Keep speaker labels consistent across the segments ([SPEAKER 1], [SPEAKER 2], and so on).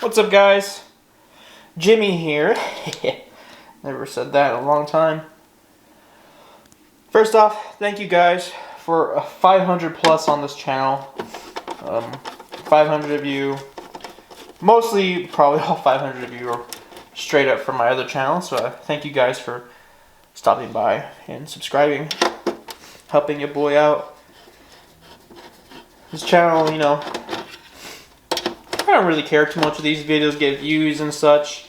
[SPEAKER 1] What's up, guys? Jimmy here. Never said that in a long time. First off, thank you guys for 500 plus on this channel. 500 of you, mostly probably all 500 of you are straight up from my other channel, so thank you guys for stopping by and subscribing, helping your boy out. This channel, you know, I don't really care too much if these videos get views and such.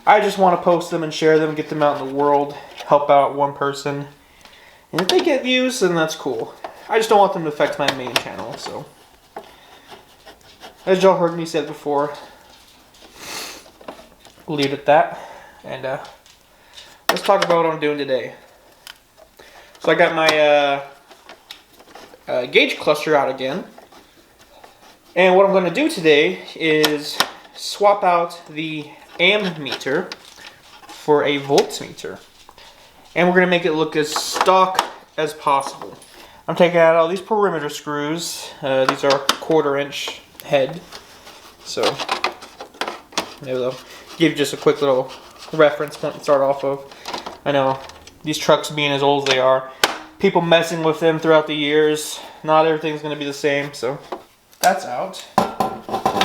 [SPEAKER 1] I just want to post them and share them, get them out in the world, help out one person. And if they get views, then that's cool. I just don't want them to affect my main channel, so. As y'all heard me say before, we'll leave it at that. And let's talk about what I'm doing today. So I got my gauge cluster out again. And what I'm going to do today is swap out the ammeter for a voltmeter. And we're going to make it look as stock as possible. I'm taking out all these perimeter screws. These are 1/4 inch head. So, maybe they'll give you just a quick little reference point to start off of. I know, these trucks being as old as they are, people messing with them throughout the years, not everything's going to be the same, so that's out.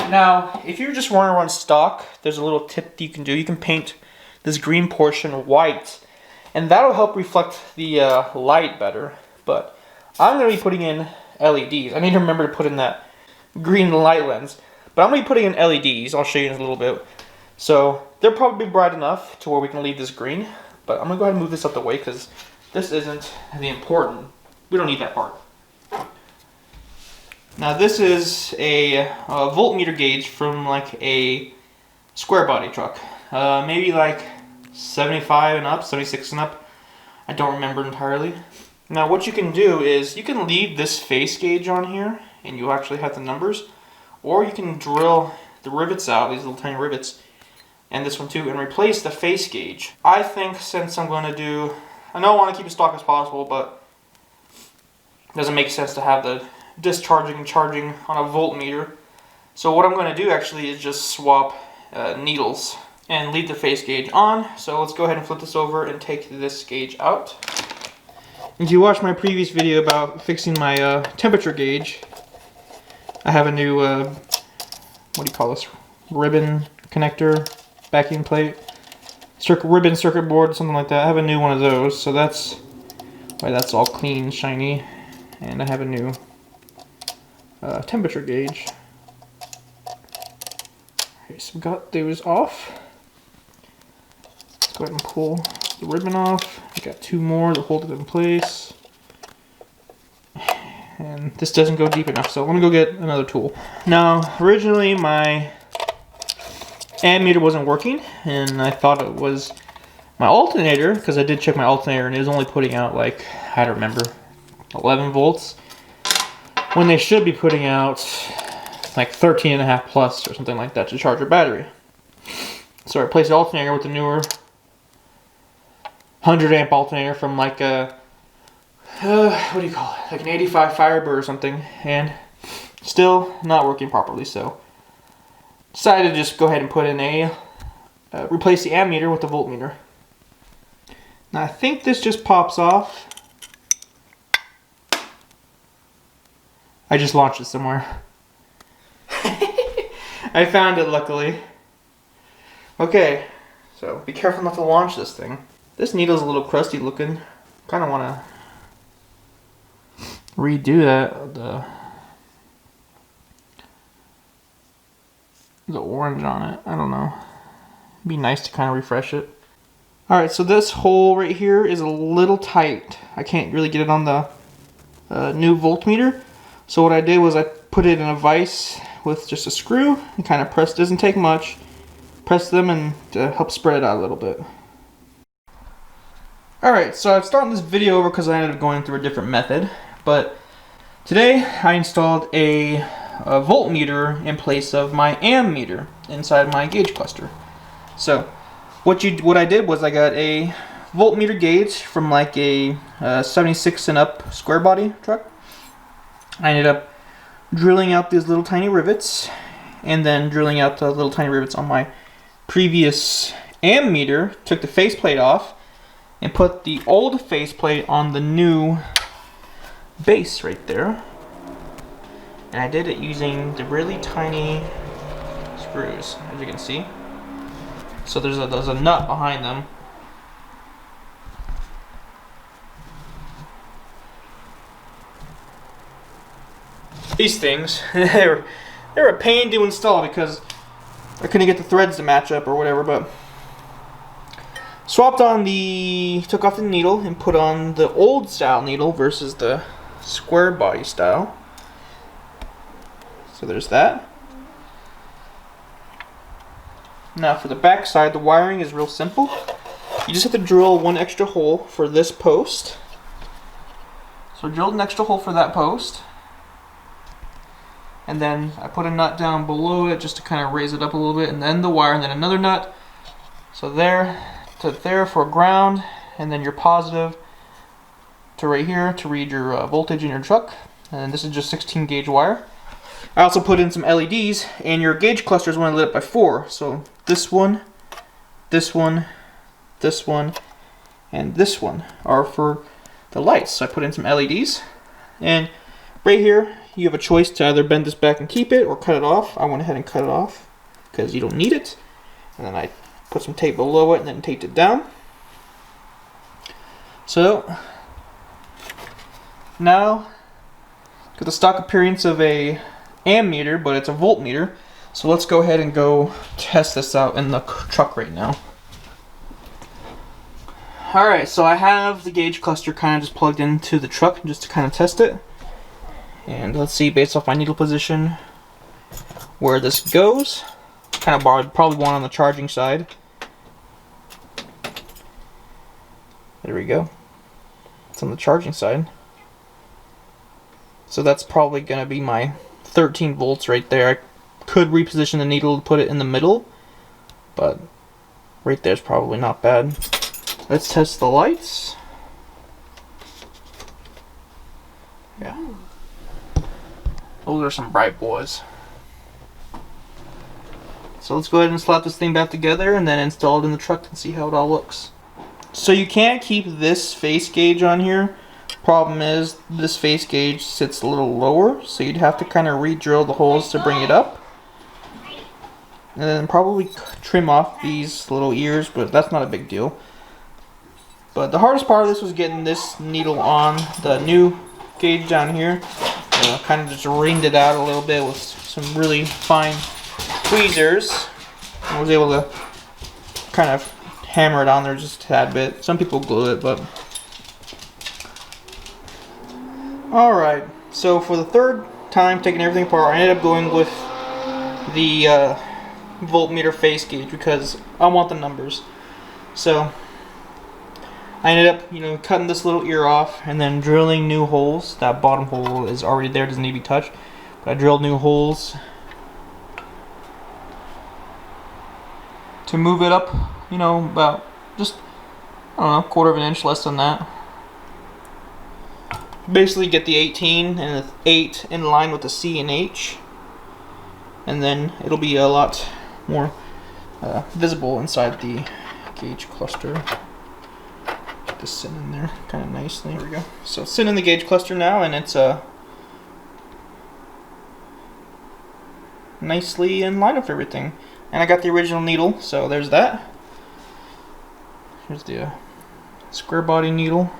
[SPEAKER 1] Now, if you just want to run stock, there's a little tip that you can do. You can paint this green portion white, and that'll help reflect the light better. But I'm going to be putting in LEDs. I need to remember to put in that green light lens. But I'm going to be putting in LEDs. I'll show you in a little bit. So they'll probably be bright enough to where we can leave this green. But I'm going to go ahead and move this out the way because this isn't the important. We don't need that part. Now this is a voltmeter gauge from like a square body truck. Maybe like 75 and up, 76 and up. I don't remember entirely. Now what you can do is you can leave this face gauge on here and you'll actually have the numbers. Or you can drill the rivets out, these little tiny rivets, and this one too, and replace the face gauge. I think since I'm going to do, I know I want to keep it stock as possible, but it doesn't make sense to have the discharging and charging on a voltmeter. So what I'm going to do actually is just swap needles and leave the face gauge on. So let's go ahead and flip this over and take this gauge out. If you watched my previous video about fixing my temperature gauge, I have a new, what do you call this, ribbon connector, backing plate, ribbon circuit board, something like that. I have a new one of those, so that's why that's all clean, shiny, and I have a new temperature gauge. Okay, so we got those off. Let's go ahead and pull the ribbon off. We got 2 more to hold it in place. And this doesn't go deep enough, so I'm gonna go get another tool. Now, originally my ammeter wasn't working, and I thought it was my alternator, because I did check my alternator and it was only putting out like, I don't remember, 11 volts. When they should be putting out like 13.5 plus or something like that to charge your battery. So I replaced the alternator with the newer 100 amp alternator from like a, what do you call it? Like an 85 Firebird or something, and still not working properly. So decided to just go ahead and put in a, replace the ammeter with the voltmeter. Now I think this just pops off. I just launched it somewhere. I found it, luckily. Okay, so be careful not to launch this thing. This needle's a little crusty looking. Kind of want to redo that. The orange on it. I don't know. It'd be nice to kind of refresh it. Alright, so this hole right here is a little tight. I can't really get it on the new voltmeter. So what I did was I put it in a vise with just a screw and kind of pressed, doesn't take much, press them and to help spread it out a little bit. Alright, so I've started this video over because I ended up going through a different method, but today I installed a voltmeter in place of my ammeter inside my gauge cluster. So what I did was I got a voltmeter gauge from like a 76 and up square body truck. I ended up drilling out these little tiny rivets and then drilling out the little tiny rivets on my previous ammeter, took the faceplate off and put the old faceplate on the new base right there. And I did it using the really tiny screws, as you can see. So there's a nut behind them. These things, they're a pain to install because I couldn't get the threads to match up or whatever, but took off the needle and put on the old style needle versus the square body style. So there's that. Now for the back side, the wiring is real simple. You just have to drill one extra hole for this post. So I drilled an extra hole for that post. And then I put a nut down below it just to kind of raise it up a little bit, and then the wire, and then another nut. So there to there for ground, and then your positive to right here to read your voltage in your truck. And this is just 16 gauge wire. I also put in some LEDs, and your gauge cluster is only lit up by 4. So this one, this one, this one, and this one are for the lights. So I put in some LEDs, and right here you have a choice to either bend this back and keep it or cut it off. I went ahead and cut it off because you don't need it. And then I put some tape below it and then taped it down. So now got the stock appearance of a ammeter, but it's a voltmeter. So let's go ahead and go test this out in the truck right now. Alright, so I have the gauge cluster kind of just plugged into the truck just to kind of test it. And let's see, based off my needle position, where this goes. Kind of borrowed probably one on the charging side. There we go. It's on the charging side. So that's probably going to be my 13 volts right there. I could reposition the needle to put it in the middle, but right there is probably not bad. Let's test the lights. Yeah. Those are some bright boys. So let's go ahead and slap this thing back together and then install it in the truck and see how it all looks. So you can't keep this face gauge on here. Problem is, this face gauge sits a little lower, so you'd have to kind of re-drill the holes to bring it up. And then probably trim off these little ears, but that's not a big deal. But the hardest part of this was getting this needle on the new gauge down here. Kind of just ringed it out a little bit with some really fine tweezers. I was able to kind of hammer it on there just a tad bit. Some people glue it, but... Alright, so for the third time taking everything apart, I ended up going with the voltmeter face gauge because I want the numbers. So I ended up, cutting this little ear off and then drilling new holes. That bottom hole is already there, doesn't need to be touched. But I drilled new holes to move it up, about just, I don't know, quarter of an inch, less than that. Basically get the 18 and the 8 in line with the C and H. And then it'll be a lot more visible inside the gauge cluster. This sitting in there kind of nicely. There we go. So it's sitting in the gauge cluster now, and it's nicely in line with everything. And I got the original needle, so there's that. Here's the square body needle.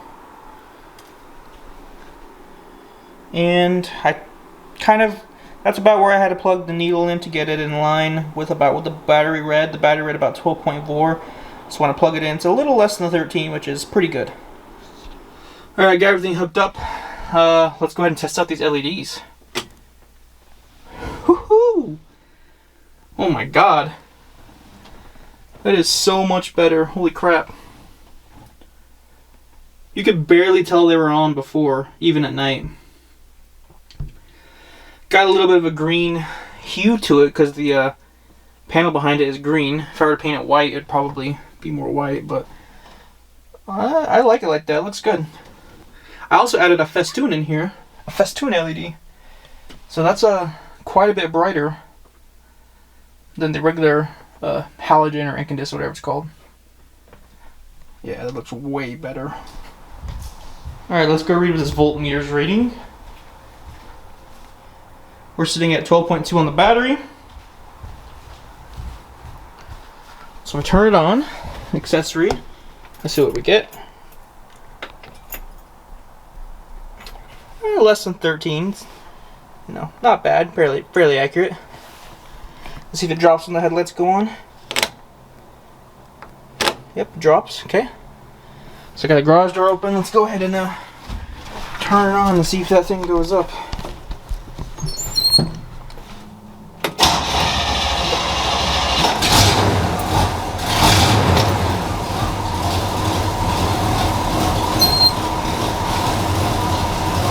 [SPEAKER 1] And that's about where I had to plug the needle in to get it in line with about what the battery read. The battery read about 12.4. So when I plug it in, it's a little less than the 13, which is pretty good. Alright, got everything hooked up. Let's go ahead and test out these LEDs. Woohoo! Oh my god. That is so much better. Holy crap. You could barely tell they were on before, even at night. Got a little bit of a green hue to it because the panel behind it is green. If I were to paint it white, it'd probably be more white, but I like it like that. It looks good. I also added a festoon in here, a festoon LED. So that's quite a bit brighter. than the regular halogen or incandescent, whatever it's called. Yeah, that looks way better. Alright, let's go read what this voltmeter's reading. We're sitting at 12.2 on the battery. So we turn it on, accessory. Let's see what we get. Less than 13. You know, not bad, fairly accurate. Let's see if it drops when the headlights go on. Yep, it drops, okay. So I got the garage door open. Let's go ahead and turn it on and see if that thing goes up.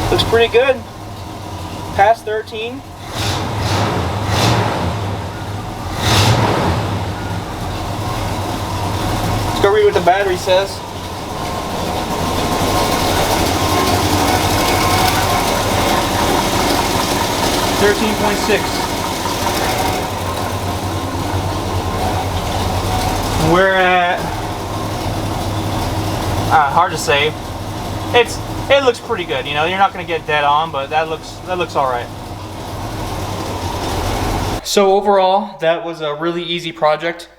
[SPEAKER 1] Looks pretty good. Past 13. Let's go read what the battery says. .6. We're at hard to say. It looks pretty good. You know, you're not going to get dead on, but that looks all right. So overall, that was a really easy project.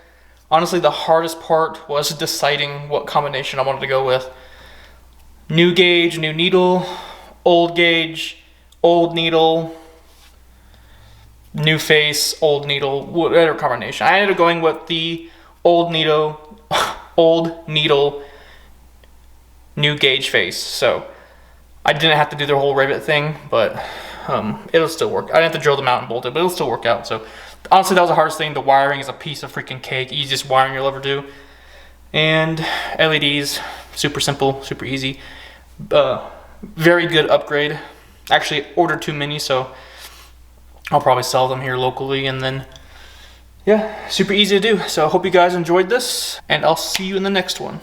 [SPEAKER 1] Honestly, the hardest part was deciding what combination I wanted to go with. New gauge, new needle, old gauge, old needle, new face, old needle, whatever combination. I ended up going with the old needle, new gauge face. So I didn't have to do the whole rivet thing, but it'll still work. I didn't have to drill them out and bolt it, but it'll still work out. So honestly, that was the hardest thing. The wiring is a piece of freaking cake. Easiest wiring you'll ever do. And LEDs, super simple, super easy. Very good upgrade. Actually ordered too many, so I'll probably sell them here locally. And then, yeah, super easy to do. So I hope you guys enjoyed this, and I'll see you in the next one.